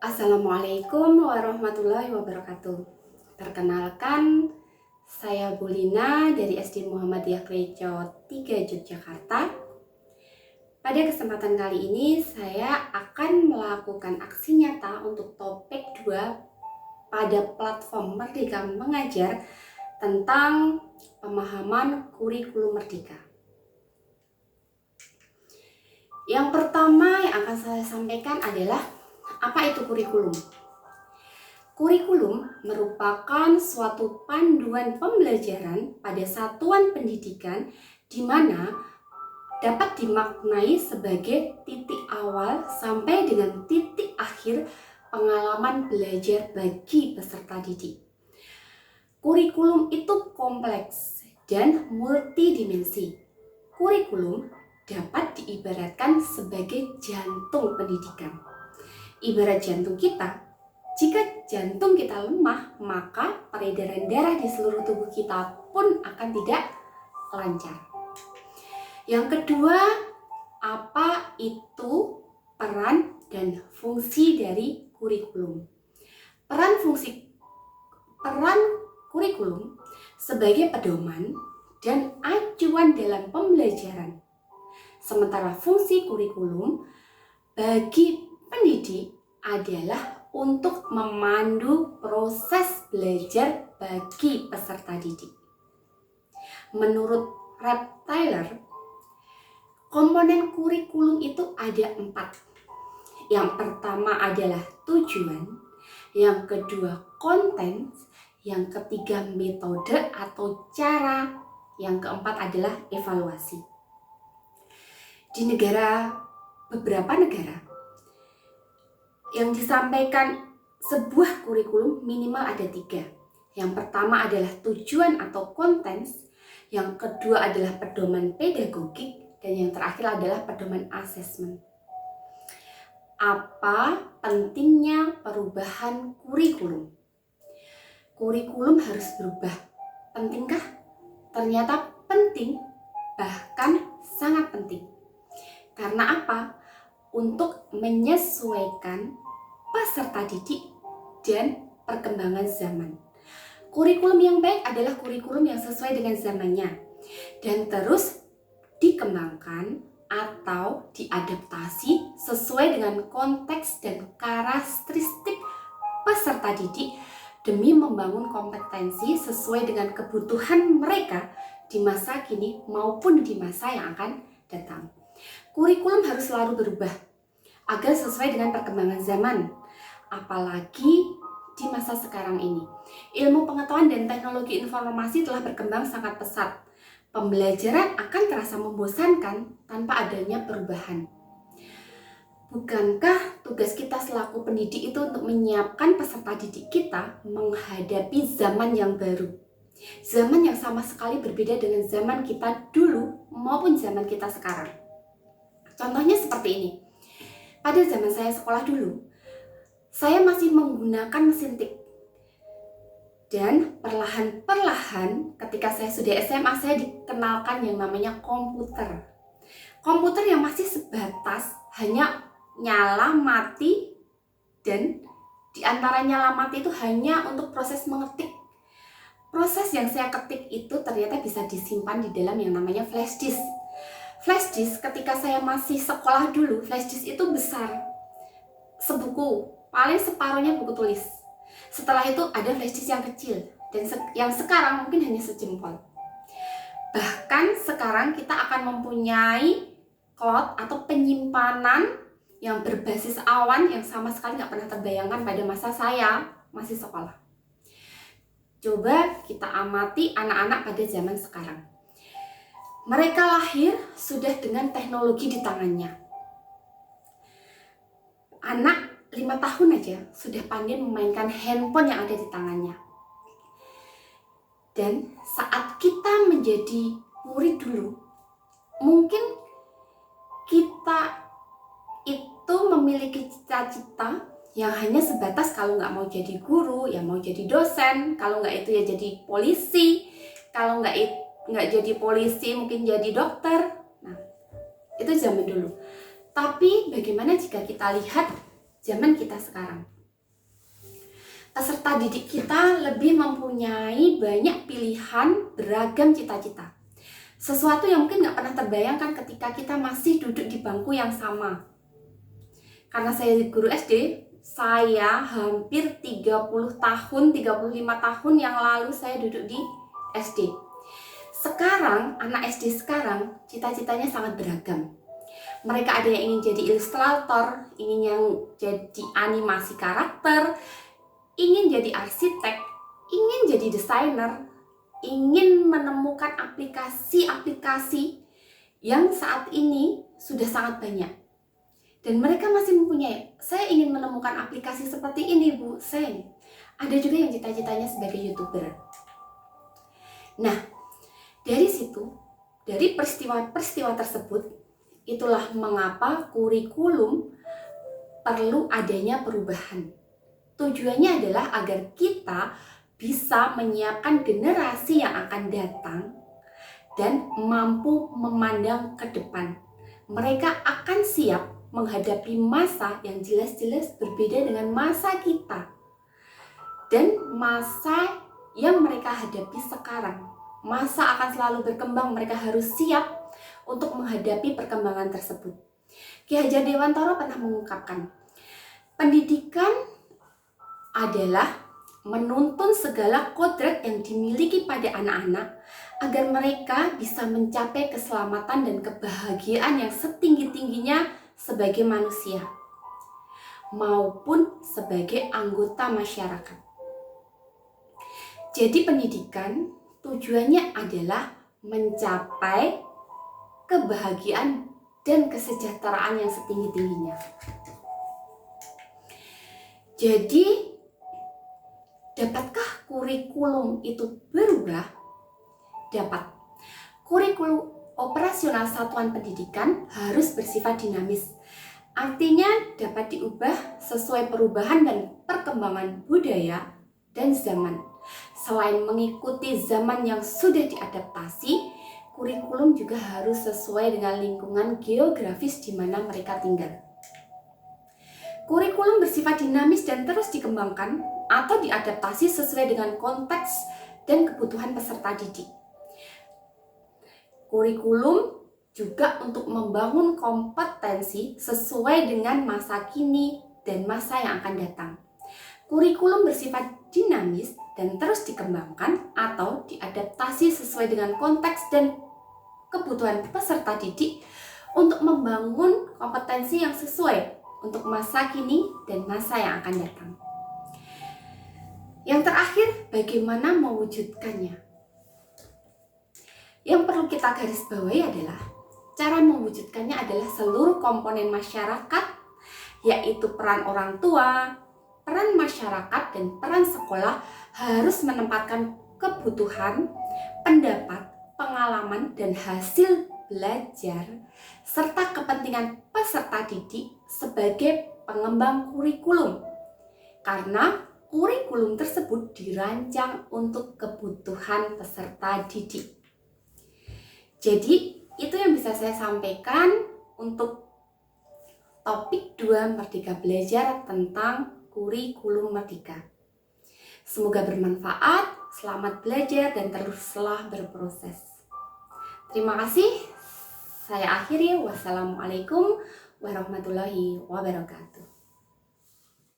Assalamualaikum warahmatullahi wabarakatuh. Perkenalkan, saya Bulina dari SD Muhammadiyah Kleco 3 Yogyakarta. Pada kesempatan kali ini saya akan melakukan aksi nyata untuk topik 2 pada platform Merdeka Mengajar tentang pemahaman kurikulum merdeka. Yang pertama yang akan saya sampaikan adalah apa itu kurikulum? Kurikulum merupakan suatu panduan pembelajaran pada satuan pendidikan di mana dapat dimaknai sebagai titik awal sampai dengan titik akhir pengalaman belajar bagi peserta didik. Kurikulum itu kompleks dan multidimensi. Kurikulum dapat diibaratkan sebagai jantung pendidikan. Ibarat jantung kita, jika jantung kita lemah, maka peredaran darah di seluruh tubuh kita pun akan tidak lancar. Yang kedua, apa itu peran dan fungsi dari kurikulum? Peran kurikulum sebagai pedoman dan acuan dalam pembelajaran. Sementara fungsi kurikulum bagi pendidik adalah untuk memandu proses belajar bagi peserta didik. Menurut Rep Taylor, komponen kurikulum itu ada 4. Yang pertama adalah tujuan, yang kedua konten, yang ketiga metode atau cara, yang keempat adalah evaluasi. Di beberapa negara yang disampaikan sebuah kurikulum minimal ada 3. Yang pertama adalah tujuan atau konten, yang kedua adalah pedoman pedagogik, dan yang terakhir adalah pedoman asesmen. Apa pentingnya perubahan kurikulum? Kurikulum harus berubah. Pentingkah? Ternyata penting, bahkan sangat penting. Karena apa? Untuk menyesuaikan peserta didik dan perkembangan zaman. Kurikulum yang baik adalah kurikulum yang sesuai dengan zamannya dan terus dikembangkan atau diadaptasi sesuai dengan konteks dan karakteristik peserta didik demi membangun kompetensi sesuai dengan kebutuhan mereka di masa kini maupun di masa yang akan datang. Kurikulum harus selalu berubah agar sesuai dengan perkembangan zaman. Apalagi di masa sekarang ini, ilmu pengetahuan dan teknologi informasi telah berkembang sangat pesat. Pembelajaran akan terasa membosankan tanpa adanya perubahan. Bukankah tugas kita selaku pendidik itu untuk menyiapkan peserta didik kita menghadapi zaman yang baru? Zaman yang sama sekali berbeda dengan zaman kita dulu maupun zaman kita sekarang. Contohnya seperti ini. Pada zaman saya sekolah dulu, saya masih menggunakan mesin tik. Dan perlahan-perlahan ketika saya sudah SMA, saya dikenalkan yang namanya komputer. Komputer yang masih sebatas hanya nyala, mati, dan di antara nyala mati itu hanya untuk proses mengetik. Proses yang saya ketik itu ternyata bisa disimpan di dalam yang namanya flash disk. Flash disk ketika saya masih sekolah dulu, flash disk itu besar, sebuku, paling separuhnya buku tulis. Setelah itu ada flash disk yang kecil dan yang sekarang mungkin hanya sejempol. Bahkan sekarang kita akan mempunyai cloud atau penyimpanan yang berbasis awan yang sama sekali nggak pernah terbayangkan pada masa saya masih sekolah. Coba kita amati anak-anak pada zaman sekarang. Mereka lahir sudah dengan teknologi di tangannya. Anak 5 tahun aja sudah pandai memainkan handphone yang ada di tangannya. Dan saat kita menjadi murid dulu, mungkin kita itu memiliki cita-cita yang hanya sebatas kalau nggak mau jadi guru, ya mau jadi dosen, kalau nggak itu ya jadi polisi, kalau nggak jadi polisi mungkin jadi dokter. Nah, itu zaman dulu. Tapi bagaimana jika kita lihat zaman kita sekarang? Peserta didik kita lebih mempunyai banyak pilihan, beragam cita-cita. Sesuatu yang mungkin nggak pernah terbayangkan ketika kita masih duduk di bangku yang sama. Karena saya guru SD, saya hampir 30 tahun, 35 tahun yang lalu saya duduk di SD. Sekarang, anak SD sekarang, cita-citanya sangat beragam. Mereka ada yang ingin jadi ilustrator, ingin yang jadi animasi karakter, ingin jadi arsitek, ingin jadi desainer, ingin menemukan aplikasi-aplikasi yang saat ini sudah sangat banyak. Dan mereka masih mempunyai, saya ingin menemukan aplikasi seperti ini, Bu. Ada juga yang cita-citanya sebagai YouTuber. Nah, dari situ, dari peristiwa-peristiwa tersebut, itulah mengapa kurikulum perlu adanya perubahan. Tujuannya adalah agar kita bisa menyiapkan generasi yang akan datang dan mampu memandang ke depan. Mereka akan siap menghadapi masa yang jelas-jelas berbeda dengan masa kita dan masa yang mereka hadapi sekarang. Masa akan selalu berkembang, mereka harus siap untuk menghadapi perkembangan tersebut. Ki Hajar Dewantara pernah mengungkapkan, pendidikan adalah menuntun segala kodrat yang dimiliki pada anak-anak agar mereka bisa mencapai keselamatan dan kebahagiaan yang setinggi-tingginya sebagai manusia maupun sebagai anggota masyarakat. Jadi pendidikan tujuannya adalah mencapai kebahagiaan dan kesejahteraan yang setinggi-tingginya. Jadi, dapatkah kurikulum itu berubah? Dapat. Kurikulum operasional satuan pendidikan harus bersifat dinamis. Artinya dapat diubah sesuai perubahan dan perkembangan budaya dan zaman. Selain mengikuti zaman yang sudah diadaptasi, kurikulum juga harus sesuai dengan lingkungan geografis di mana mereka tinggal. Kurikulum bersifat dinamis dan terus dikembangkan atau diadaptasi sesuai dengan konteks dan kebutuhan peserta didik. Kurikulum juga untuk membangun kompetensi sesuai dengan masa kini dan masa yang akan datang. Kurikulum bersifat dinamis dan terus dikembangkan atau diadaptasi sesuai dengan konteks dan kebutuhan peserta didik untuk membangun kompetensi yang sesuai untuk masa kini dan masa yang akan datang. Yang terakhir, bagaimana mewujudkannya? Yang perlu kita garis bawahi adalah cara mewujudkannya adalah seluruh komponen masyarakat, yaitu peran orang tua, peran masyarakat, dan peran sekolah harus menempatkan kebutuhan, pendapat, pengalaman, dan hasil belajar serta kepentingan peserta didik sebagai pengembang kurikulum. Karena kurikulum tersebut dirancang untuk kebutuhan peserta didik. Jadi, itu yang bisa saya sampaikan untuk topik 2 Merdeka Belajar tentang kurikulum merdeka. Semoga bermanfaat, selamat belajar, dan teruslah berproses. Terima kasih. Saya akhiri. Wassalamualaikum warahmatullahi wabarakatuh.